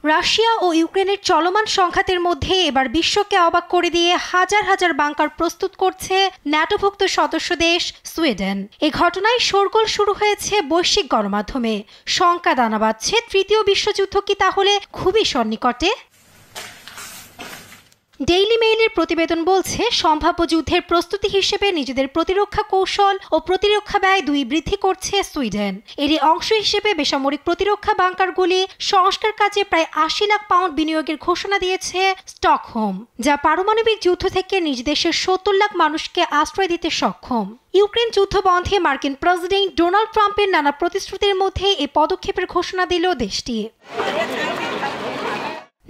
Russia ও ইউক্রেনের চলমান সংঘাতের মধ্যে এবার বিশ্বকে অবাক করে দিয়ে হাজার হাজার বাংকার প্রস্তুত করছে ন্যাটোভুক্ত সদস্য দেশ সুইডেন। এই ঘটনায় শোরগোল শুরু হয়েছে বৈশ্বিক গণমাধ্যমে। শঙ্কা দানা বাঁধছে, তৃতীয় বিশ্বযুদ্ধ কি তাহলে খুবই সন্নিকটে? ডেইলি মেইলের প্রতিবেদন বলছে, সম্ভাব্য যুদ্ধের প্রস্তুতি হিসেবে নিজেদের প্রতিরক্ষা কৌশল ও প্রতিরক্ষা ব্যয় দুই বৃদ্ধি করছে সুইডেন। এরই অংশ হিসেবে বেসামরিক প্রতিরক্ষা বাংকারগুলি সংস্কার কাজে প্রায় ৮০ লাখ পাউন্ড বিনিয়োগের ঘোষণা দিয়েছে স্টকহোম, যা পারমাণবিক যুদ্ধ থেকে নিজ দেশের ৭০ লাখ মানুষকে আশ্রয় দিতে সক্ষম। ইউক্রেন যুদ্ধ বন্ধে মার্কিন প্রেসিডেন্ট ডোনাল্ড ট্রাম্পের নানা প্রতিশ্রুতির মধ্যে এই পদক্ষেপের ঘোষণা দিল দেশটি।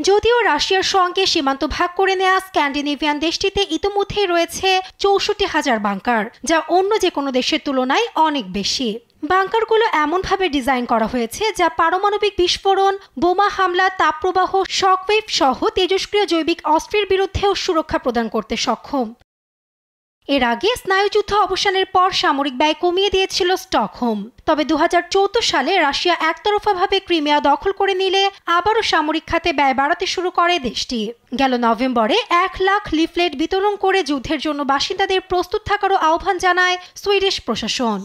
যদিও রাশিয়ার সঙ্গে সীমান্ত ভাগ করে নেওয়া স্ক্যান্ডিনেভিয়ান দেশটিতে ইতিমধ্যেই রয়েছে ৬৪,০০০ বাংকার, যা অন্য যে কোনো দেশের তুলনায় অনেক বেশি। বাংকারগুলো এমনভাবে ডিজাইন করা হয়েছে যা পারমাণবিক বিস্ফোরণ, বোমা হামলা, তাপপ্রবাহ, শকওয়েভ সহ তেজস্ক্রিয় জৈবিক অস্ত্রের বিরুদ্ধেও সুরক্ষা প্রদান করতে সক্ষম। এর আগে স্নায়ুযুদ্ধ অবসানের পর সামরিক ব্যয় কমিয়ে দিয়েছিল স্টকহোম। তবে ২০১৪ সালে রাশিয়া একতরফাভাবে ক্রিমিয়া দখল করে নিলে আবারও সামরিক খাতে ব্যয় বাড়াতে শুরু করে দেশটি। গেল নভেম্বরে ১ লাখ লিফলেট বিতরণ করে যুদ্ধের জন্য বাসিন্দাদের প্রস্তুত থাকারও আহ্বান জানায় সুইডিশ প্রশাসন।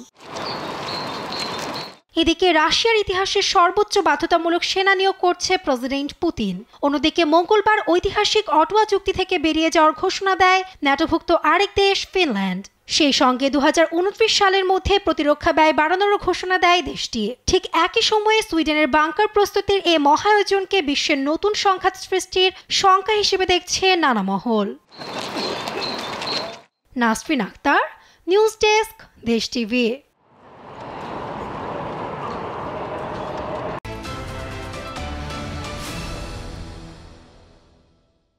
এদিকে রাশিয়ার ইতিহাসের সর্বোচ্চ বাধ্যতামূলক সেনা নিয়োগ করছে প্রেসিডেন্ট পুতিন। অন্যদিকে মঙ্গলবার ঐতিহাসিক অটোয়া চুক্তি থেকে বেরিয়ে যাওয়ার ঘোষণা দেয় ন্যাটোভুক্ত আরেক দেশ ফিনল্যান্ড। সেই সঙ্গে ২০২৯ সালের মধ্যে প্রতিরক্ষা ব্যয় বাড়ানোর ঘোষণা দেয় দেশটি। ঠিক একই সময়ে সুইডেনের বাংকার প্রস্তুতির এই মহাআয়োজনকে বিশ্বের নতুন সংঘাত সৃষ্টির শঙ্কা হিসেবে দেখছে নানা মহল। নাসরিন আক্তার, নিউজ ডেস্ক, দেশ টিভি।